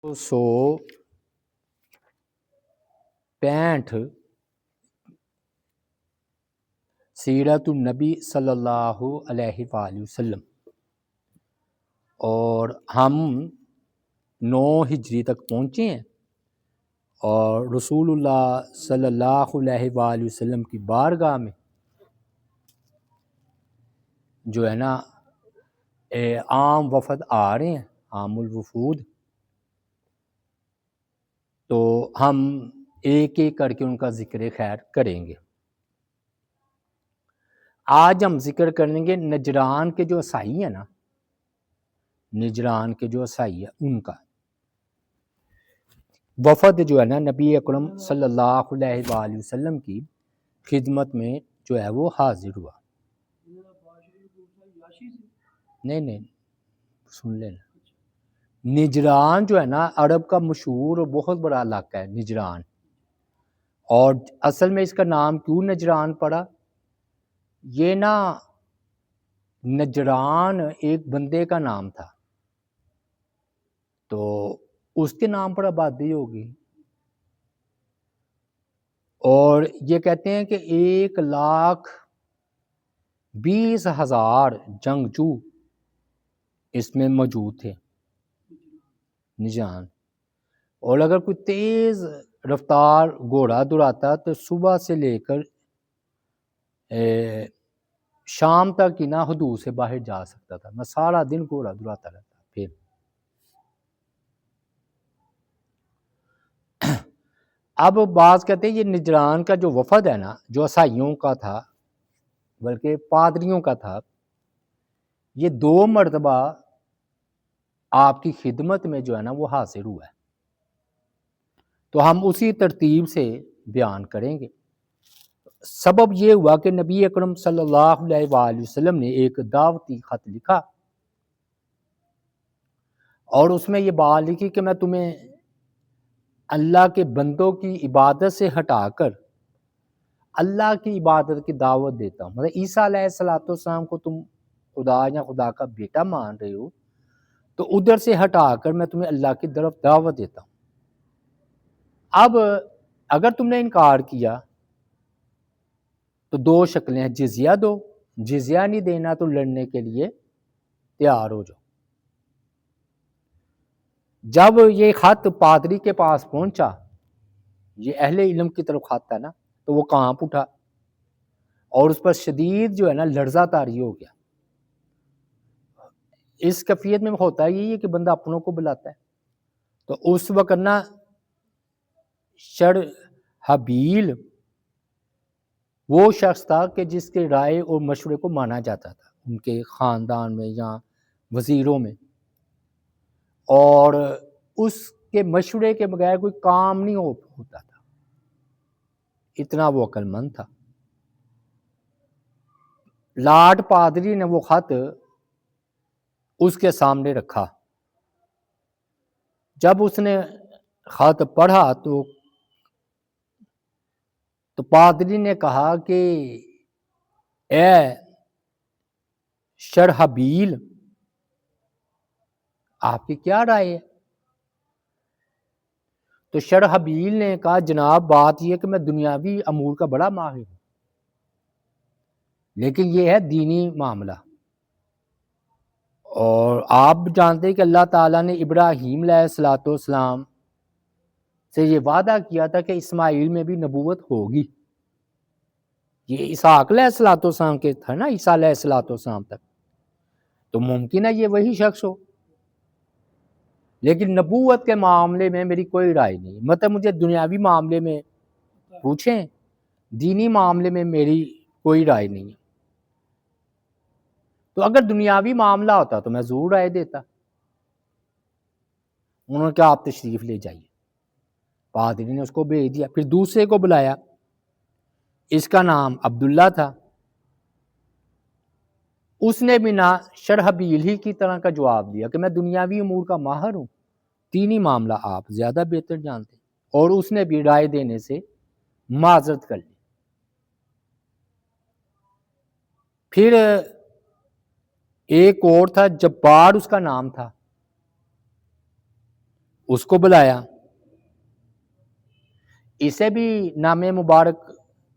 265 سیرت النبی صلی اللہ علیہ وآلہ وسلم، اور ہم 9 ہجری تک پہنچے ہیں، اور رسول اللہ صلی اللہ علیہ وآلہ وسلم کی بارگاہ میں جو ہے نا عام وفد آ رہے ہیں، عام الوفود، تو ہم ایک ایک کر کے ان کا ذکر خیر کریں گے۔ آج ہم ذکر کریں گے نجران کے جو عیسائی ہیں نا، نجران کے جو عیسائی ہیں ان کا وفد جو ہے نا نبی اکرم صلی اللہ علیہ وآلہ وسلم کی خدمت میں جو ہے وہ حاضر ہوا۔ نہیں سن لینا، نجران جو ہے نا عرب کا مشہور اور بہت بڑا علاقہ ہے نجران، اور اصل میں اس کا نام کیوں نجران پڑا، یہ نا نجران ایک بندے کا نام تھا، تو اس کے نام پر آبادی ہوگی، اور یہ کہتے ہیں کہ 1,20,000 جنگجو اس میں موجود تھے نجران، اور اگر کوئی تیز رفتار گھوڑا دوڑاتا تو صبح سے لے کر شام تک ہی نا حدود سے باہر جا سکتا تھا، میں سارا دن گھوڑا دوڑاتا رہتا۔ پھر اب بعض کہتے ہیں یہ نجران کا جو وفد ہے نا، جو عیسائیوں کا تھا بلکہ پادریوں کا تھا، یہ 2 مرتبہ آپ کی خدمت میں جو ہے نا وہ حاضر ہوا ہے، تو ہم اسی ترتیب سے بیان کریں گے۔ سبب یہ ہوا کہ نبی اکرم صلی اللہ علیہ وآلہ وسلم نے ایک دعوتی خط لکھا، اور اس میں یہ بات لکھی کہ میں تمہیں اللہ کے بندوں کی عبادت سے ہٹا کر اللہ کی عبادت کی دعوت دیتا ہوں، مطلب عیسیٰ علیہ السلام کو تم خدا یا خدا کا بیٹا مان رہے ہو، تو ادھر سے ہٹا کر میں تمہیں اللہ کی طرف دعوت دیتا ہوں۔ اب اگر تم نے انکار کیا تو 2 شکلیں ہیں، جزیہ دو، جزیہ نہیں دینا تو لڑنے کے لیے تیار ہو جاؤ۔ جب یہ خط پادری کے پاس پہنچا، یہ اہل علم کی طرف خط ہے نا، تو وہ کانپ اٹھا اور اس پر شدید جو ہے نا لرزہ طاری ہو گیا۔ اس کیفیت میں ہوتا ہی ہے کہ بندہ اپنوں کو بلاتا ہے، تو اس وقت نا شرحبیل وہ شخص تھا کہ جس کے رائے اور مشورے کو مانا جاتا تھا ان کے خاندان میں یا وزیروں میں، اور اس کے مشورے کے بغیر کوئی کام نہیں ہوتا تھا، اتنا وہ عقل مند تھا۔ لاٹ پادری نے وہ خط اس کے سامنے رکھا، جب اس نے خط پڑھا تو پادری نے کہا کہ اے شرحبیل، آپ کی کیا رائے ہے؟ تو شرحبیل نے کہا جناب بات یہ کہ میں دنیاوی امور کا بڑا ماہر ہوں، لیکن یہ ہے دینی معاملہ، اور آپ جانتے ہیں کہ اللہ تعالیٰ نے ابراہیم علیہ السلام سے یہ وعدہ کیا تھا کہ اسماعیل میں بھی نبوت ہوگی، یہ اسحاق علیہ السلام کے تھا نا، عیسیٰ علیہ السلام تک، تو ممکن ہے یہ وہی شخص ہو، لیکن نبوت کے معاملے میں میری کوئی رائے نہیں، مطلب مجھے دنیاوی معاملے میں پوچھیں، دینی معاملے میں میری کوئی رائے نہیں ہے، تو اگر دنیاوی معاملہ ہوتا تو میں ضرور رائے دیتا۔ انہوں نے کہا آپ تشریف لے جائیے، پادری نے اس کو بھیج دیا، پھر دوسرے کو بلایا، اس کا نام عبداللہ تھا، اس نے بھی نہ شرحبیل ہی کی طرح کا جواب دیا کہ میں دنیاوی امور کا ماہر ہوں، دینی معاملہ آپ زیادہ بہتر جانتے ہیں، اور اس نے بھی رائے دینے سے معذرت کر لی۔ پھر ایک اور تھا، جبار اس کا نام تھا، اس کو بلایا، اسے بھی نام مبارک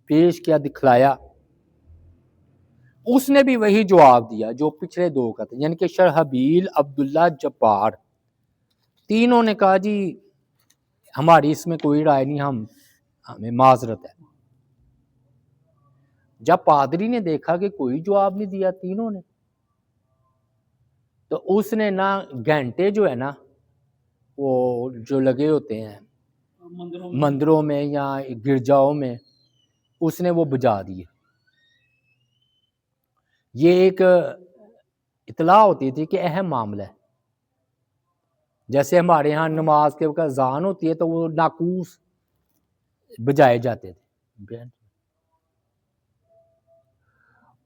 پیش کیا، دکھلایا، اس نے بھی وہی جواب دیا جو پچھلے دو کا تھا، یعنی کہ شرحبیل، عبداللہ، جبار، تینوں نے کہا جی ہماری اس میں کوئی رائے نہیں، ہمیں معذرت ہے۔ جب پادری نے دیکھا کہ کوئی جواب نہیں دیا تینوں نے، تو اس نے نا گھنٹے جو ہے نا وہ جو لگے ہوتے ہیں مندروں میں یا گرجاؤں میں، اس نے وہ بجا دیے۔ یہ ایک اطلاع ہوتی تھی کہ اہم معاملہ ہے، جیسے ہمارے ہاں نماز کے وقت اذان ہوتی ہے تو وہ ناقوس بجائے جاتے تھے،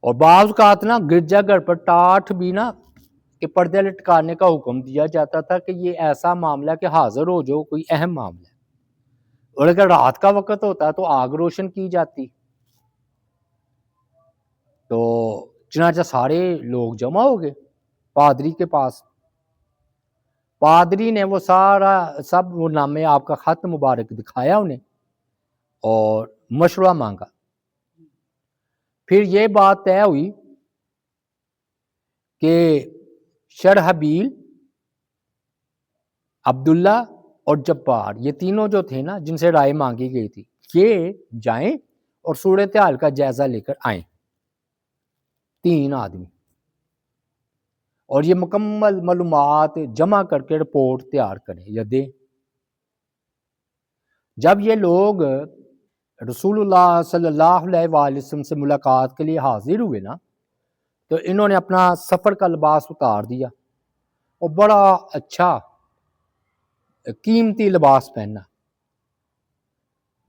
اور بعض اوقات نا گرجا گھر پر ٹاٹھ بھی نا کہ پردے لٹکانے کا حکم دیا جاتا تھا کہ یہ ایسا معاملہ کہ حاضر ہو جو کوئی اہم معاملہ ہے، اور اگر رات کا وقت ہوتا تو آگ روشن کی جاتی۔ تو چنانچہ سارے لوگ جمع ہو گئے پادری کے پاس، پادری نے وہ سارا سب وہ نامے آپ کا خط مبارک دکھایا انہیں اور مشورہ مانگا۔ پھر یہ بات طے ہوئی کہ شرحبیل، عبداللہ اور جبار، یہ تینوں جو تھے نا جن سے رائے مانگی گئی تھی، یہ جائیں اور صورتحال کا جائزہ لے کر آئیں، 3 آدمی، اور یہ مکمل معلومات جمع کر کے رپورٹ تیار کریں یا دیں۔ جب یہ لوگ رسول اللہ صلی اللہ علیہ وآلہ وسلم سے ملاقات کے لیے حاضر ہوئے نا، تو انہوں نے اپنا سفر کا لباس اتار دیا اور بڑا اچھا قیمتی لباس پہنا،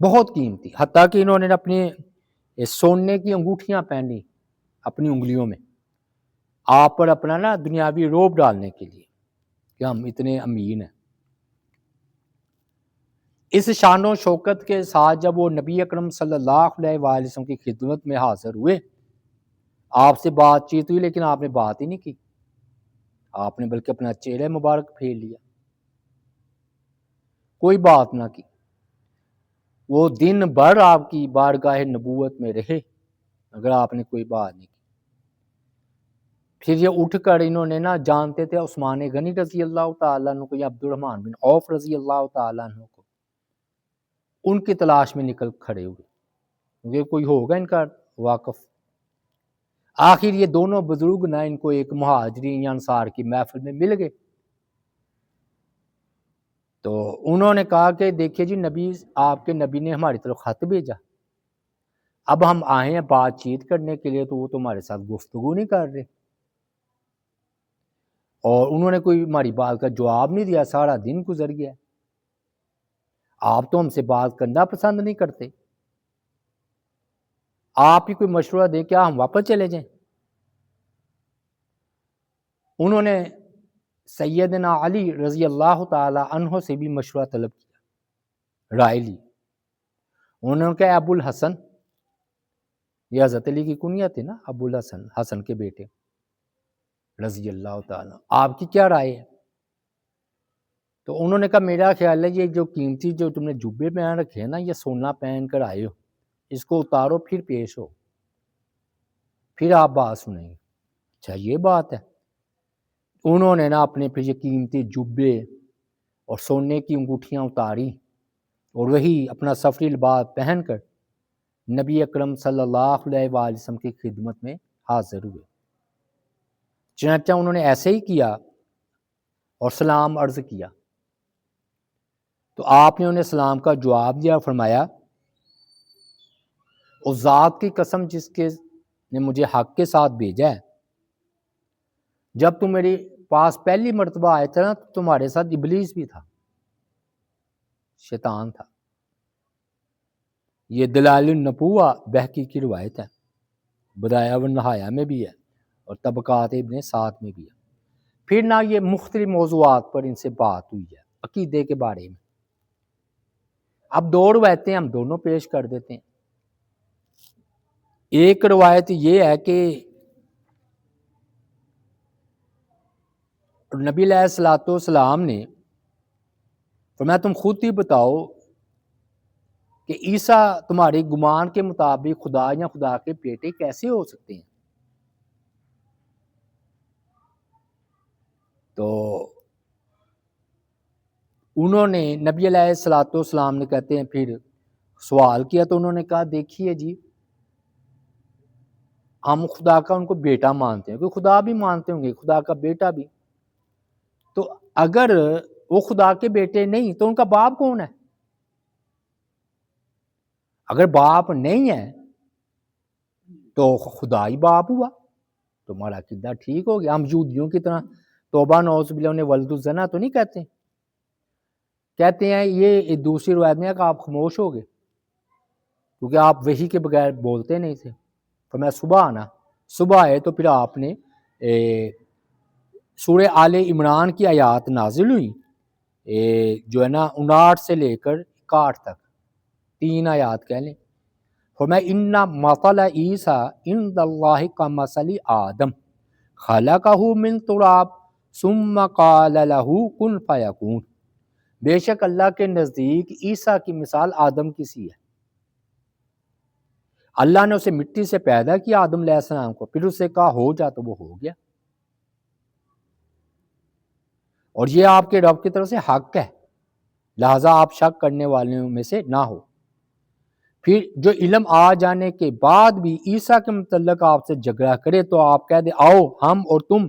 بہت قیمتی، حتیٰ کہ انہوں نے اپنی سونے کی انگوٹھیاں پہنی اپنی انگلیوں میں، آپ پر اپنا نا دنیاوی روب ڈالنے کے لیے کہ ہم اتنے امین ہیں۔ اس شان و شوکت کے ساتھ جب وہ نبی اکرم صلی اللہ علیہ وآلہ وسلم کی خدمت میں حاضر ہوئے، آپ سے بات چیت ہوئی، لیکن آپ نے بات ہی نہیں کی، آپ نے بلکہ اپنا چہرہ مبارک پھیر لیا، کوئی بات نہ کی۔ وہ دن بھر آپ کی بارگاہ نبوت میں رہے اگر آپ نے کوئی بات نہیں کی۔ پھر یہ اٹھ کر انہوں نے نا، جانتے تھے عثمان غنی رضی اللہ تعالیٰ عنہ کو یا عبد الرحمن بن عوف رضی اللہ تعالیٰ عنہ کو، ان کی تلاش میں نکل کھڑے ہوئے کیونکہ کوئی ہوگا ان کا واقف۔ آخر یہ دونوں بزرگ نا ان کو ایک مہاجرین یا انصار کی محفل میں مل گئے، تو انہوں نے کہا کہ دیکھیے جی نبی، آپ کے نبی نے ہماری طرف خط بھیجا، اب ہم آئے ہیں بات چیت کرنے کے لیے تو وہ تمہارے ساتھ گفتگو نہیں کر رہے، اور انہوں نے کوئی ہماری بات کا جواب نہیں دیا، سارا دن گزر گیا، آپ تو ہم سے بات کرنا پسند نہیں کرتے، آپ ہی کوئی مشورہ دیں، کیا ہم واپس چلے جائیں؟ انہوں نے سیدنا علی رضی اللہ تعالی عنہ سے بھی مشورہ طلب کیا، رائے لی۔ انہوں نے کہا ابو الحسن، یہ حضرت علی کی کنیت ہے نا، ابو الحسن، حسن کے بیٹے رضی اللہ تعالیٰ، آپ کی کیا رائے ہے؟ تو انہوں نے کہا میرا خیال ہے یہ جو قیمتی جو تم نے جبے پہن رکھے ہیں نا، یہ سونا پہن کر آئے ہو، اس کو اتارو پھر پیش ہو، پھر آپ بات سنیں گے۔ اچھا یہ بات ہے۔ انہوں نے نا اپنے پھر یہ قیمتی جبے اور سونے کی انگوٹھیاں اتاری اور وہی اپنا سفری لباس پہن کر نبی اکرم صلی اللہ علیہ وآلہ وسلم کی خدمت میں حاضر ہوئے۔ چنانچہ انہوں نے ایسے ہی کیا اور سلام عرض کیا، تو آپ نے انہیں سلام کا جواب دیا، فرمایا اس ذات کی قسم جس کے نے مجھے حق کے ساتھ بھیجا ہے، جب تم میرے پاس پہلی مرتبہ آئے تھے نا تو تمہارے ساتھ ابلیس بھی تھا، شیطان تھا۔ یہ دلائل النبوہ بہقی کی روایت ہے، بدایہ و نہایہ میں بھی ہے اور طبقات ابن سعد میں بھی ہے۔ پھر نہ یہ مختلف موضوعات پر ان سے بات ہوئی ہے عقیدے کے بارے میں۔ اب 2 روایتیں ہم دونوں پیش کر دیتے ہیں۔ ایک روایت یہ ہے کہ نبی علیہ الصلوۃ والسلام نے فرمایا تم خود ہی بتاؤ کہ عیسیٰ تمہارے گمان کے مطابق خدا یا خدا کے بیٹے کیسے ہو سکتے ہیں؟ تو انہوں نے نبی علیہ الصلوۃ والسلام نے کہتے ہیں پھر سوال کیا تو انہوں نے کہا دیکھیے جی ہم خدا کا ان کو بیٹا مانتے ہیں، کیونکہ خدا بھی مانتے ہوں گے خدا کا بیٹا بھی، تو اگر وہ خدا کے بیٹے نہیں تو ان کا باپ کون ہے؟ اگر باپ نہیں ہے تو خدا ہی باپ ہوا، تو ہمارا عقیدہ ٹھیک ہو گیا۔ ہم یہودیوں کی طرح توبہ نعوذ باللہ انہیں ولد الزنا تو نہیں کہتے، کہتے ہیں یہ دوسری روایت میں ہے کہ آپ خاموش ہو گئے کیونکہ آپ وحی کے بغیر بولتے نہیں تھے۔ تو میں صبح آنا، صبح آئے تو پھر آپ نے سورہ آل عمران کی آیات نازل ہوئی، جو ہے نا 59 سے لے کر 61 تک 3 آیات کہہ لیں۔ فرمایا ان مثل عیسیٰ عند اللہ کمثل آدم خلقہ من تراب ثم قال له کن فیکون، بے شک اللہ کے نزدیک عیسیٰ کی مثال آدم کی سی ہے۔ اللہ نے اسے مٹی سے پیدا کیا آدم علیہ السلام کو، پھر اسے کہا ہو جا تو وہ ہو گیا، اور یہ آپ کے رب کی طرف سے حق ہے، لہٰذا آپ شک کرنے والوں میں سے نہ ہو۔ پھر جو علم آ جانے کے بعد بھی عیسیٰ کے متعلق آپ سے جھگڑا کرے تو آپ کہہ دیں آؤ ہم اور تم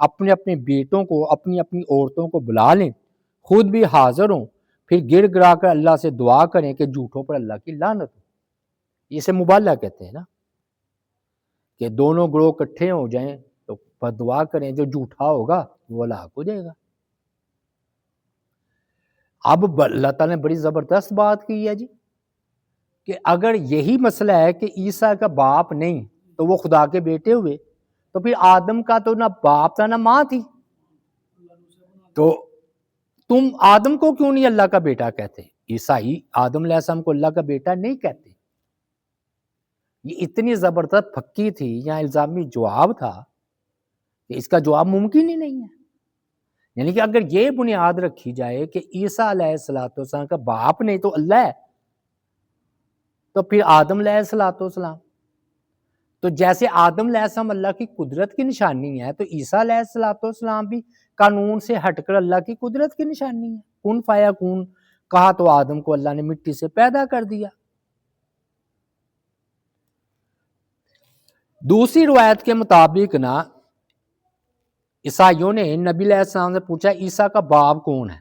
اپنے اپنے بیٹوں کو اپنی اپنی عورتوں کو بلا لیں، خود بھی حاضر ہوں، پھر گر گرا کر اللہ سے دعا کریں کہ جھوٹوں پر اللہ کی لعنت ہو۔ اسے مبالغہ کہتے ہیں نا، کہ دونوں گروہ اکٹھے ہو جائیں تو بد دعا کریں، جو جھوٹا ہوگا وہ ہلاک ہو جائے گا۔ اب اللہ تعالیٰ نے بڑی زبردست بات کی ہے جی، کہ اگر یہی مسئلہ ہے کہ عیسیٰ کا باپ نہیں تو وہ خدا کے بیٹے ہوئے، تو پھر آدم کا تو نہ باپ تھا نہ ماں تھی، تو تم آدم کو کیوں نہیں اللہ کا بیٹا کہتے؟ عیسائی آدم علیہ السلام کو اللہ کا بیٹا نہیں کہتے۔ یہ اتنی زبردست پھکی تھی یا الزامی جواب تھا کہ اس کا جواب ممکن ہی نہیں ہے۔ یعنی کہ اگر یہ بنیاد رکھی جائے کہ عیسیٰ علیہ السلام کا باپ نہیں تو اللہ ہے، تو پھر آدم علیہ السلام، تو جیسے آدم علیہ السلام اللہ کی قدرت کی نشانی ہے تو عیسیٰ علیہ السلام بھی قانون سے ہٹ کر اللہ کی قدرت کی نشانی ہے۔ کن فیکون کہا تو آدم کو اللہ نے مٹی سے پیدا کر دیا۔ دوسری روایت کے مطابق نا عیسائیوں نے نبی علیہ السلام سے پوچھا عیسیٰ کا باپ کون ہے،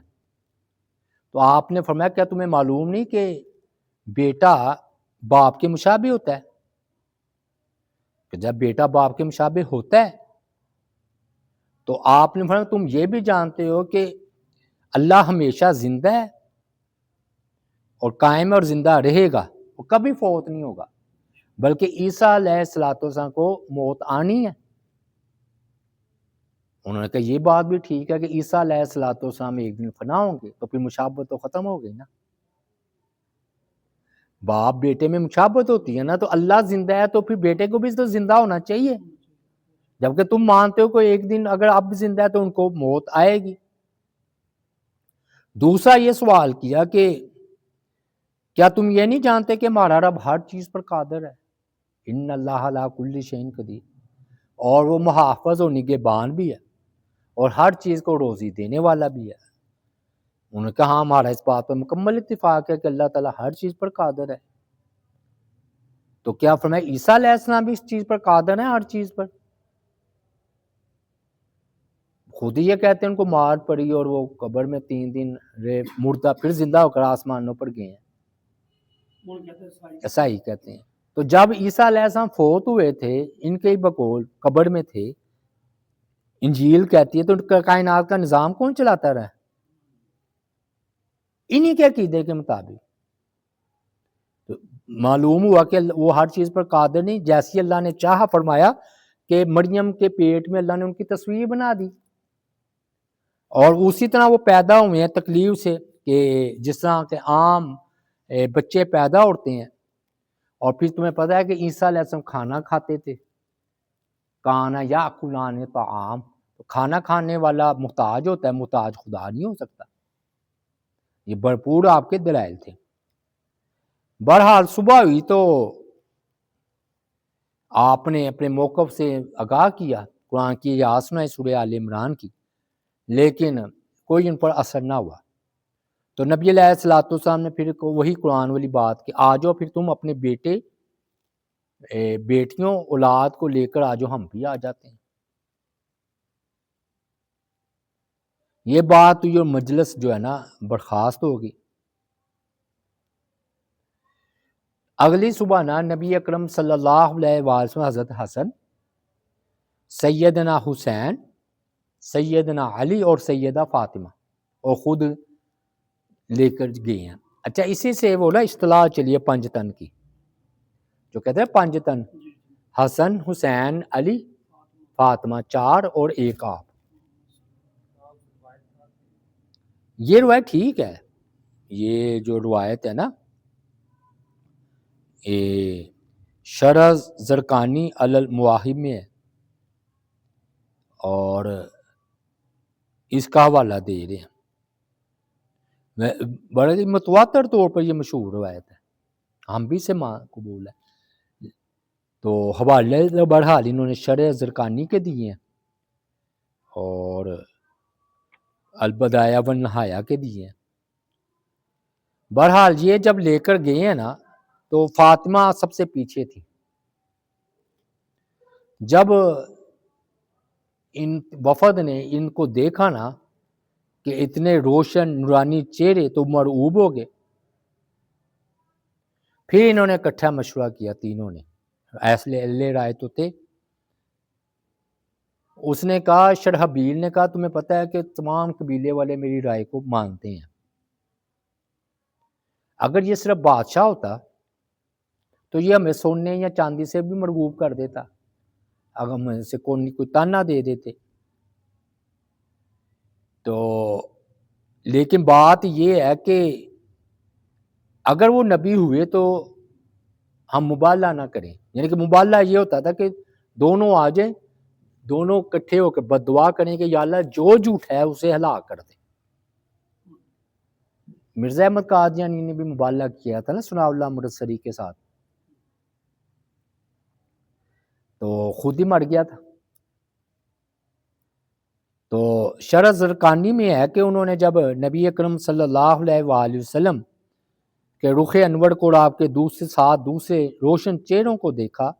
تو آپ نے فرمایا کیا تمہیں معلوم نہیں کہ بیٹا باپ کے مشابہ ہوتا ہے؟ کہ جب بیٹا باپ کے مشابہ ہوتا ہے تو آپ نے فرمایا تم یہ بھی جانتے ہو کہ اللہ ہمیشہ زندہ ہے اور قائم اور زندہ رہے گا، وہ کبھی فوت نہیں ہوگا، بلکہ عیسیٰ علیہ السلام کو موت آنی ہے۔ انہوں نے کہا یہ بات بھی ٹھیک ہے کہ عیسیٰ علیہ السلام ایک دن فنا ہوں گے، تو پھر مشابہت تو ختم ہو گئی نا، باپ بیٹے میں مشابہت ہوتی ہے نا، تو اللہ زندہ ہے تو پھر بیٹے کو بھی تو زندہ ہونا چاہیے، جبکہ تم مانتے ہو کہ ایک دن اگر اب زندہ ہے تو ان کو موت آئے گی۔ دوسرا یہ سوال کیا کہ کیا تم یہ نہیں جانتے کہ ہمارا رب ہر چیز پر قادر ہے؟ ان اللہ علی کل شیء قدیر، اور وہ محافظ اور نگہبان بھی ہے اور ہر چیز کو روزی دینے والا بھی ہے۔ انہوں نے کہا ہاں ہمارا اس بات پر مکمل اتفاق ہے کہ اللہ تعالیٰ ہر چیز پر قادر ہے۔ تو کیا فرمایا عیسیٰ علیہ السلام بھی اس چیز پر قادر ہے، ہر چیز پر؟ خود ہی یہ کہتے ہیں ان کو مار پڑی اور وہ قبر میں 3 دن رہے، مردہ پھر زندہ ہو کر آسمانوں پر گئے ہیں، ایسا ہی کہتے ہیں۔ تو جب عیسیٰ علیہ السلام فوت ہوئے تھے ان کے بقول قبر میں تھے، انجیل کہتی ہے تو کائنات کا نظام کون چلاتا رہا؟ انہی کے عقیدے کے مطابق۔ تو معلوم ہوا کہ وہ ہر چیز پر قادر نہیں، جیسی اللہ نے چاہا فرمایا کہ مریم کے پیٹ میں اللہ نے ان کی تصویر بنا دی، اور اسی طرح وہ پیدا ہوئے ہیں تکلیف سے، کہ جس طرح کہ عام بچے پیدا ہوتے ہیں۔ اور پھر تمہیں پتہ ہے کہ عیسیٰ علیہ السلام کھانا کھاتے تھے، کانا یاکلان طعام، تو کھانا کھانے والا محتاج ہوتا ہے، محتاج خدا نہیں ہو سکتا۔ یہ بھرپور آپ کے دلائل تھے۔ بہرحال صبح ہوئی تو آپ نے اپنے موقف سے آگاہ کیا، قرآن کی یہ آیت سنائی سورہ آل عمران کی، لیکن کوئی ان پر اثر نہ ہوا۔ تو نبی علیہ الصلوۃ والسلام نے پھر وہی قرآن والی بات کہ آ جاؤ پھر تم اپنے بیٹے بیٹیوں اولاد کو لے کر آ جاؤ، ہم بھی آ جاتے ہیں۔ یہ بات یہ مجلس جو ہے نا برخاست ہوگی۔ اگلی صبح نا نبی اکرم صلی اللہ علیہ وسلم حضرت حسن، سیدنا حسین، سیدنا علی اور سیدہ فاطمہ اور خود لے کر گئے ہیں۔ اچھا اسی سے وہ نا اصطلاح چلیے پنج تن کی، جو کہتے ہیں پنج تن، حسن، حسین، علی، فاطمہ، چار اور ایک آپ۔ یہ روایت ٹھیک ہے، یہ جو روایت ہے نا شرح زرقانی علی المواہب میں ہے، اور اس کا حوالہ دے رہے ہیں، بڑے متواتر طور پر یہ مشہور روایت ہے، ہم بھی سے قبول ہے۔ تو حوالے بہرحال انہوں نے شرح زرقانی کے دیے ہیں اور البدایہ والنہایہ کے دیے ہیں۔ بہرحال یہ جب لے کر گئے ہیں نا تو فاطمہ سب سے پیچھے تھی۔ جب ان وفد نے ان کو دیکھا نا کہ اتنے روشن نورانی چہرے، تو مرعوب ہو گئے۔ پھر انہوں نے اکٹھا مشورہ کیا، تینوں نے، اہل رائے تو تھے۔ اس نے کہا، شرحبیل نے کہا تمہیں پتہ ہے کہ تمام قبیلے والے میری رائے کو مانتے ہیں، اگر یہ صرف بادشاہ ہوتا تو یہ ہمیں سونے یا چاندی سے بھی مرغوب کر دیتا، اگر ہم سے کوئی تانا دے دیتے۔ تو لیکن بات یہ ہے کہ اگر وہ نبی ہوئے تو ہم مبالغہ نہ کریں، یعنی کہ مبالغہ یہ ہوتا تھا کہ دونوں آ جائیں، دونوں اکٹھے ہو کے بد دعا کریں کہ یا اللہ جو جھوٹ ہے اسے ہلاک کر دے۔ مرزا احمد قادیانی نے بھی مبالغہ کیا تھا نا ثناء اللہ مرسری کے ساتھ، تو خود ہی مر گیا تھا۔ تو شرح زرقانی میں ہے کہ انہوں نے جب نبی اکرم صلی اللہ علیہ وآلہ وسلم کے رخ انور کو اور آپ کے دوسرے روشن چہروں کو دیکھا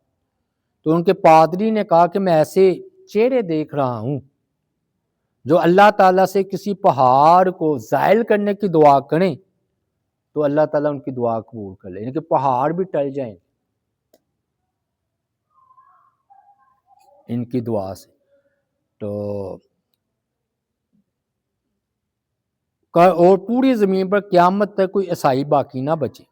تو ان کے پادری نے کہا کہ میں ایسے چہرے دیکھ رہا ہوں جو اللہ تعالیٰ سے کسی پہاڑ کو زائل کرنے کی دعا کریں تو اللہ تعالیٰ ان کی دعا قبول کر لے، یعنی کہ پہاڑ بھی ٹل جائیں ان کی دعا سے۔ تو اور پوری زمین پر قیامت تک کوئی عیسائی باقی نہ بچے۔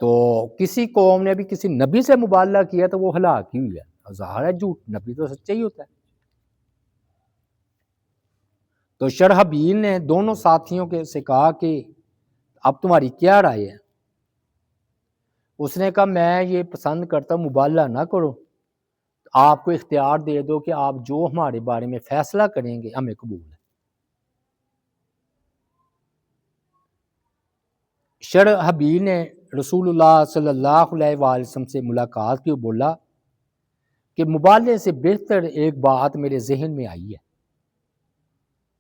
تو کسی قوم نے بھی کسی نبی سے مبالغہ کیا تو وہ ہلاک ہی ہوئی ہے، ظاہر ہے جھوٹ، نبی تو سچا ہی ہوتا ہے۔ تو شرحبیل نے دونوں ساتھیوں کے سے کہا کہ اب تمہاری کیا رائے ہے؟ اس نے کہا میں یہ پسند کرتا ہوں مبالغہ نہ کرو، آپ کو اختیار دے دو کہ آپ جو ہمارے بارے میں فیصلہ کریں گے ہمیں قبول ہے۔ شرحبیل نے رسول اللہ صلی اللہ علیہ وآلہ وسلم سے ملاقات کی اور بولا کہ مبالغے سے بہتر ایک بات میرے ذہن میں آئی ہے۔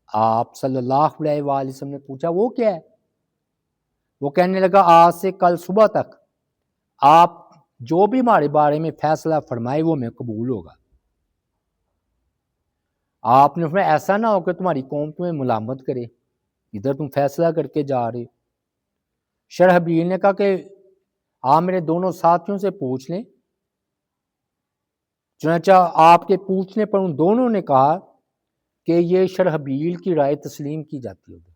آپ صلی اللہ علیہ وآلہ وسلم نے پوچھا وہ کیا ہے؟ وہ کہنے لگا آج سے کل صبح تک آپ جو بھی ہمارے بارے میں فیصلہ فرمائے وہ میں قبول ہوگا۔ آپ نے فرمایا ایسا نہ ہو کہ تمہاری قوم تمہیں ملامت کرے، ادھر تم فیصلہ کر کے جا رہے۔ شرحبیل نے کہا کہ آپ میرے دونوں ساتھیوں سے پوچھ لیں۔ چنانچہ آپ کے پوچھنے پر ان دونوں نے کہا کہ یہ شرحبیل کی رائے تسلیم کی جاتی ہوگی،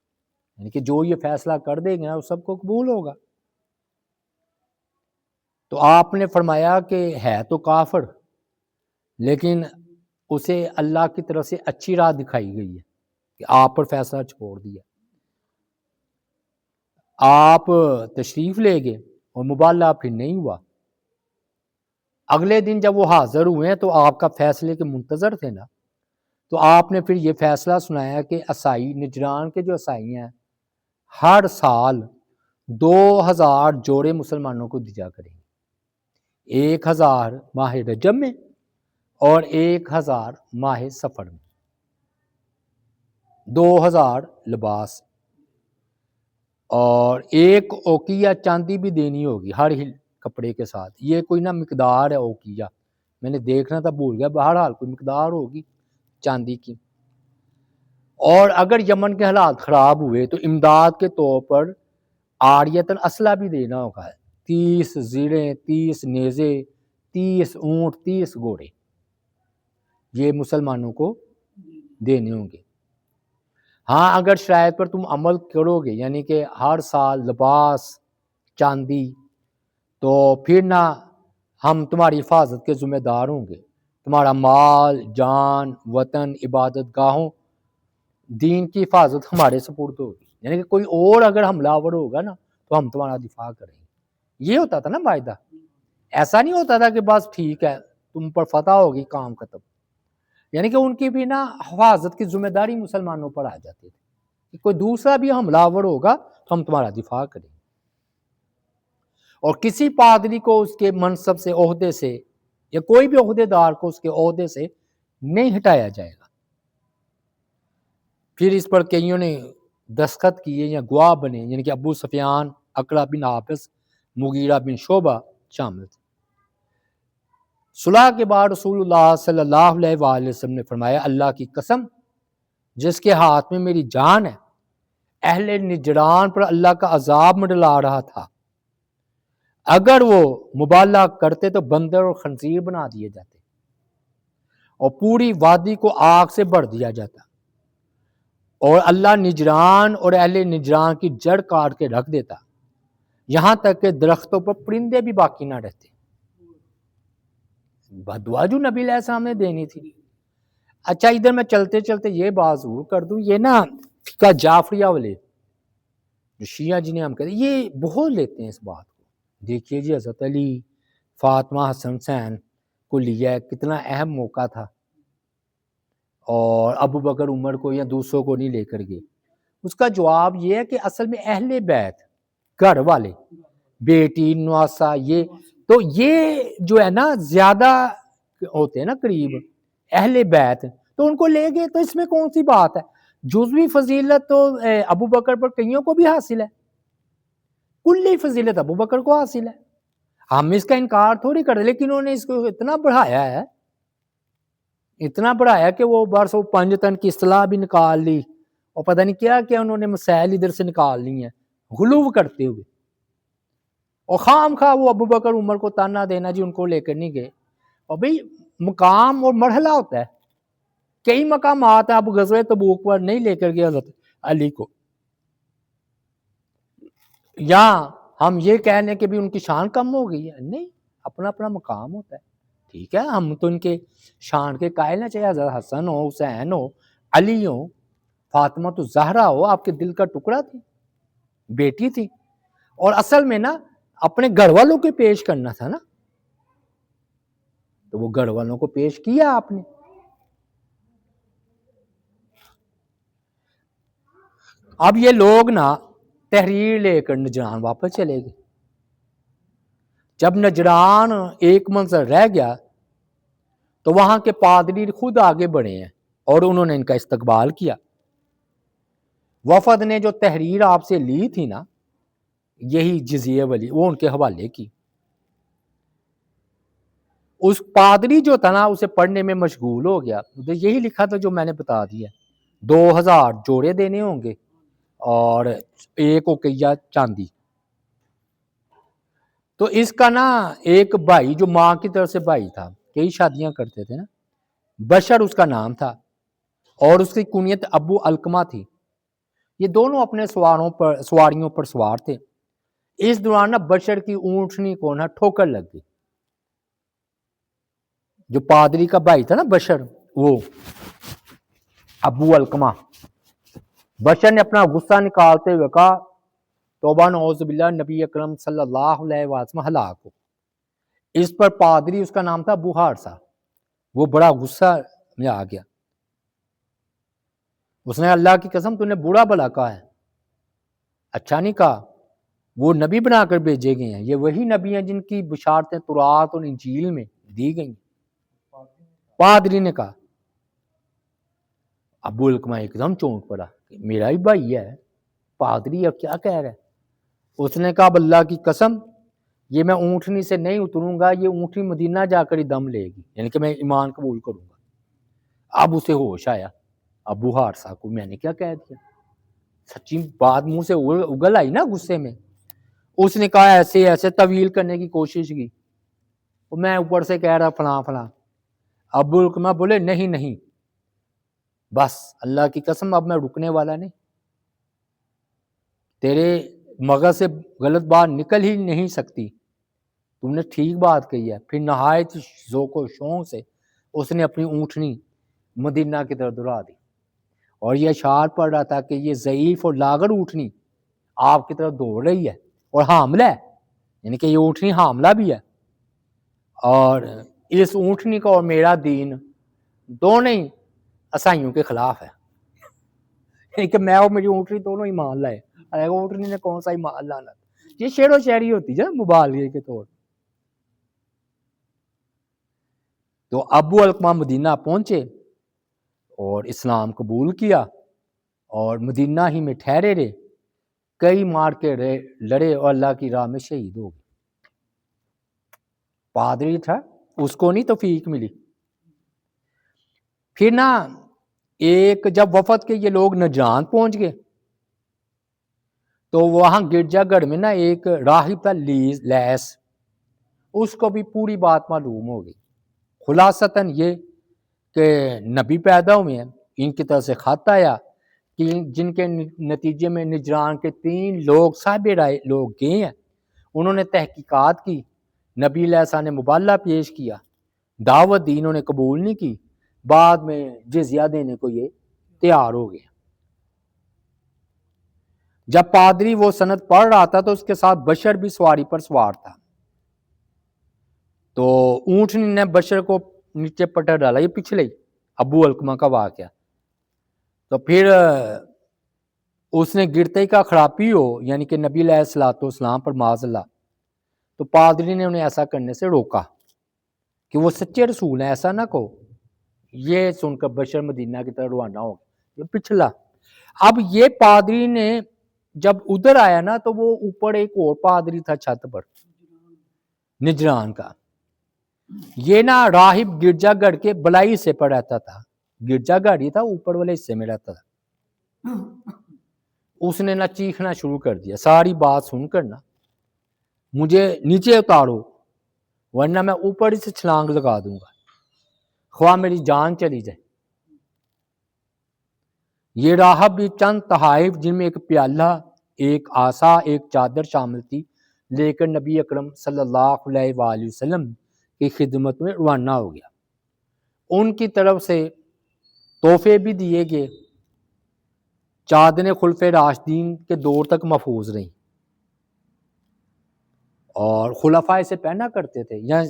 یعنی کہ جو یہ فیصلہ کر دے گا وہ سب کو قبول ہوگا۔ تو آپ نے فرمایا کہ ہے تو کافر لیکن اسے اللہ کی طرف سے اچھی راہ دکھائی گئی ہے کہ آپ پر فیصلہ چھوڑ دیا۔ آپ تشریف لے گئے اور مبالغہ پھر نہیں ہوا۔ اگلے دن جب وہ حاضر ہوئے تو آپ کا فیصلے کے منتظر تھے نا، تو آپ نے پھر یہ فیصلہ سنایا کہ عیسائی نجران کے جو عیسائی ہیں ہر سال 2000 جوڑے مسلمانوں کو دیا کریں گے، 1000 ماہ رجب میں اور 1000 ماہ سفر میں، 2000 لباس اور ایک اوقیہ چاندی بھی دینی ہوگی ہر کپڑے کے ساتھ۔ یہ کوئی نہ مقدار ہے اوقیہ، میں نے دیکھنا تھا بھول گیا، بہرحال کوئی مقدار ہوگی چاندی کی۔ اور اگر یمن کے حالات خراب ہوئے تو امداد کے طور پر آریتن اسلحہ بھی دینا ہوگا، 30 زیریں، 30 نیزے، 30 اونٹ، 30 گھوڑے، یہ مسلمانوں کو دینے ہوں گے۔ ہاں اگر شرائط پر تم عمل کرو گے، یعنی کہ ہر سال لباس، چاندی، تو پھر نہ ہم تمہاری حفاظت کے ذمہ دار ہوں گے، تمہارا مال، جان، وطن، عبادت گاہوں، دین کی حفاظت ہمارے سپرد ہوگی، یعنی کہ کوئی اور اگر حملہ آور ہوگا نا تو ہم تمہارا دفاع کریں گے۔ یہ ہوتا تھا نا معاہدہ، ایسا نہیں ہوتا تھا کہ بس ٹھیک ہے تم پر فتح ہوگی کام ختم، یعنی کہ ان کی بھی نا حفاظت کی ذمہ داری مسلمانوں پر آ جاتی تھی کہ کوئی دوسرا بھی حملہ آور ہوگا تو ہم تمہارا دفاع کریں گے، اور کسی پادری کو اس کے منصب سے، عہدے سے، یا کوئی بھی عہدے دار کو اس کے عہدے سے نہیں ہٹایا جائے گا۔ پھر اس پر کئیوں نے دستخط کیے یا گواہ بنے، یعنی کہ ابو سفیان، اقرع بن حابس، مغیرہ بن شعبہ شامل تھے۔ صلح کے بعد رسول اللہ صلی اللہ علیہ وآلہ وسلم نے فرمایا، اللہ کی قسم جس کے ہاتھ میں میری جان ہے، اہل نجران پر اللہ کا عذاب منڈلا رہا تھا، اگر وہ مبالغہ کرتے تو بندر اور خنزیر بنا دیے جاتے اور پوری وادی کو آگ سے بھر دیا جاتا، اور اللہ نجران اور اہل نجران کی جڑ کاٹ کے رکھ دیتا، یہاں تک کہ درختوں پر پرندے بھی باقی نہ رہتے۔ بدعا جو نبی علیہ السلام نے دینی تھی۔ اچھا ادھر میں چلتے چلتے یہ بات ضرور کر دوں، یہ نا فقہ جعفریہ والے جو شیعہ جنہیں ہم کہتے ہیں، یہ بہت لیتے ہیں اس بات کو۔ دیکھیے جی حضرت علی، فاطمہ، حسن حسین کو لیا، کتنا اہم موقع تھا، اور ابو بکر عمر کو یا دوسروں کو نہیں لے کر گئے۔ اس کا جواب یہ ہے کہ اصل میں اہل بیت، گھر والے، بیٹی، نواسا، یہ تو یہ جو ہے نا زیادہ ہوتے ہیں نا قریب اہل بیت، تو ان کو لے گئے، تو اس میں کون سی بات ہے؟ جزوی فضیلت تو ابو بکر پر کئیوں کو بھی حاصل ہے، کلی فضیلت ابو بکر کو حاصل ہے، ہم اس کا انکار تھوڑی کرتے، لیکن انہوں نے اس کو اتنا بڑھایا ہے، اتنا بڑھایا کہ وہ برس وہ پنجتن کی اصطلاح بھی نکال لی، اور پتہ نہیں کیا کیا انہوں نے مسائل ادھر سے نکال لی ہیں غلو کرتے ہوئے، اور خام خواہ وہ ابو بکر عمر کو تانا دینا جی ان کو لے کر نہیں گئے۔ اور بھئی مقام اور مرحلہ ہوتا ہے، کئی مقامات ہیں، اب غزوہ تبوک پر نہیں لے کر گئے حضرت علی کو، یا ہم یہ کہہ لیں کہ بھی ان کی شان کم ہو گئی ہے، نہیں، اپنا اپنا مقام ہوتا ہے، ٹھیک ہے، ہم تو ان کے شان کے قائل ہیں، چاہے حضرت حسن ہو، حسین ہو، علی ہو، فاطمہ تو زہرا ہو، آپ کے دل کا ٹکڑا تھی، بیٹی تھی، اور اصل میں نا اپنے گھر والوں کے پیش کرنا تھا نا، تو وہ گھر والوں کو پیش کیا آپ نے۔ اب یہ لوگ نا تحریر لے کر نجران واپس چلے گئے، جب نجران ایک منظر رہ گیا تو وہاں کے پادری خود آگے بڑھے ہیں اور انہوں نے ان کا استقبال کیا۔ وفد نے جو تحریر آپ سے لی تھی نا، یہی جزیہ والی، وہ ان کے حوالے کی، اس پادری جو تھا نا اسے پڑھنے میں مشغول ہو گیا، یہی لکھا تھا جو میں نے بتا دیا، 2000 جوڑے دینے ہوں گے اور ایک اوقیہ چاندی۔ تو اس کا نا ایک بھائی جو ماں کی طرف سے بھائی تھا، کئی شادیاں کرتے تھے نا، بشر اس کا نام تھا، اور اس کی کنیت ابو علقمہ تھی، یہ دونوں اپنے سواریوں پر سوار تھے۔ اس دوران نا بشر کی اونٹنی کو نا ٹھوکر لگ گئی، جو پادری کا بھائی تھا نا بشر، وہ ابو علقمہ، بشر نے اپنا غصہ نکالتے ہوئے کہا، توبہ نعوذ باللہ، نبی اکرم صلی اللہ علیہ وسلم ہلاک ہو۔ اس پر پادری، اس کا نام تھا ابو حارثہ، وہ بڑا غصہ میں آ گیا، اس نے اللہ کی قسم تو نے برا بھلا کہا ہے، اچھا نہیں کہا، وہ نبی بنا کر بھیجے گئے ہیں، یہ وہی نبی ہیں جن کی بشارتیں تورات اور انجیل میں دی گئی۔ پادری نے کہا، ابو الکمہ ایک دم چونک پڑا کہ میرا ہی بھائی ہے، پادری اب کیا کہہ رہا ہے؟ اس نے کہا اب اللہ کی قسم یہ میں اونٹنی سے نہیں اتروں گا، یہ اونٹنی مدینہ جا کر ہی دم لے گی، یعنی کہ میں ایمان قبول کروں گا۔ اب اسے ہوش آیا، ابو حارثہ کو میں نے کیا کہہ دیا، سچی بات منہ سے اگل آئی نا غصے میں۔ اس نے کہا ایسے ایسے طویل کرنے کی کوشش کی، میں اوپر سے کہہ رہا فلاں فلاں۔ ابو الکمہ بولے نہیں نہیں، بس اللہ کی قسم اب میں رکنے والا نہیں، تیرے مغز سے غلط بات نکل ہی نہیں سکتی، تم نے ٹھیک بات کہی ہے۔ پھر نہایت ذوق و شوق سے اس نے اپنی اونٹنی مدینہ کی طرف دوڑا دی، اور یہ اشعار پڑھ رہا تھا کہ یہ ضعیف اور لاغر اونٹنی آپ کی طرف دوڑ رہی ہے اور حاملہ ہے، یعنی کہ یہ اونٹنی حاملہ بھی ہے، اور اس اونٹنی کا اور میرا دین دونوں ہی عیسائیوں کے خلاف ہے، یعنی کہ میں اور میری اونٹنی دونوں ہی مان لائے، اونٹنی نے کون سا ہی مان لانا۔ یہ شعر و شاعری ہوتی ہے مبالغے کے طور۔ تو ابو الکمہ مدینہ پہنچے اور اسلام قبول کیا اور مدینہ ہی میں ٹھہرے رہے، کئی مار کے لڑے اور اللہ کی راہ میں شہید ہو گئے۔ پادری تھا، اس کو نہیں توفیق ملی۔ پھر نا ایک جب وفد کے یہ لوگ نجران پہنچ گئے تو وہاں گرجا گھر میں نا ایک راہب تھا لیس، اس کو بھی پوری بات معلوم ہو گئی۔ خلاصتاً یہ کہ نبی پیدا ہوئے ہیں، ان کی طرف سے خط آیا کہ جن کے نتیجے میں نجران کے 3 لوگ صاحب رائے لوگ گئے ہیں، انہوں نے تحقیقات کی، نبی علیہ السلام نے مبالغہ پیش کیا، دعوت دی، انہوں نے قبول نہیں کی، بعد میں جزیہ دینے کو یہ تیار ہو گیا۔ جب پادری وہ سند پڑھ رہا تھا تو اس کے ساتھ بشر بھی سواری پر سوار تھا، تو اونٹنی نے بشر کو نیچے پٹر ڈالا، یہ پچھلے ابو الکمہ کا واقعہ۔ تو پھر اس نے گرتے کا خرابی ہو، یعنی کہ نبی علیہ السلام پر معاذ اللہ، تو پادری نے انہیں ایسا کرنے سے روکا کہ وہ سچے رسول ہیں، ایسا نہ کہو۔ یہ سن کر بشر مدینہ کی طرف روانہ ہو گیا، یہ پچھلا۔ اب یہ پادری نے جب ادھر آیا نا تو وہ اوپر ایک اور پادری تھا چھت پر نجران کا، یہ نا راہب گرجا گھر کے بلائی حصے پر رہتا تھا، گرجا گھر ہی تھا، اوپر والے حصے میں رہتا تھا۔ اس نے نا چیخنا شروع کر دیا، ساری بات سن کر نا مجھے نیچے اتارو ورنہ میں اوپر ہی سے چھلانگ لگا دوں گا، خواہ میری جان چلی جائے۔ یہ راہب بھی چند تحائف جن میں ایک پیالہ، ایک عصا، ایک چادر شامل تھی لے کر نبی اکرم صلی اللہ علیہ وآلہ وسلم کی خدمت میں روانہ ہو گیا۔ ان کی طرف سے تحفے بھی دیے گئے، چادریں خلفائے راشدین کے دور تک محفوظ رہیں، اور خلفاء سے پہنا کرتے تھے، یا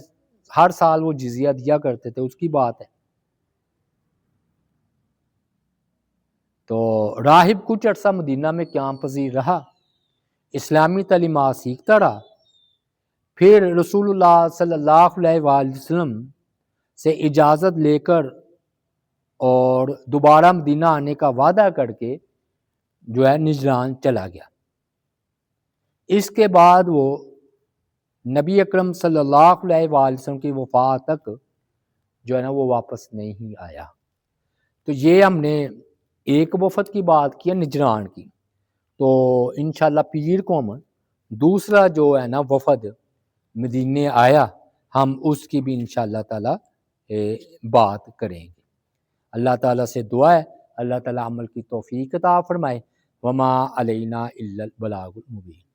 ہر سال وہ جزیہ دیا کرتے تھے، اس کی بات ہے۔ تو راہب کچھ عرصہ مدینہ میں قیام پذیر رہا، اسلامی تعلیمات سیکھتا رہا، پھر رسول اللہ صلی اللہ علیہ وآلہ وسلم سے اجازت لے کر اور دوبارہ مدینہ آنے کا وعدہ کر کے جو ہے نجران چلا گیا۔ اس کے بعد وہ نبی اکرم صلی اللہ علیہ وآلہ وسلم کی وفات تک جو ہے نا وہ واپس نہیں آیا۔ تو یہ ہم نے ایک وفد کی بات کی ہے نجران کی، تو انشاءاللہ پیر کو ہم دوسرا جو ہے نا وفد مدینے آیا، ہم اس کی بھی انشاءاللہ تعالی بات کریں گے۔ اللہ تعالیٰ سے دعا ہے اللہ تعالیٰ عمل کی توفیق عطا فرمائے۔ وما علینا الا البلاغ المبین۔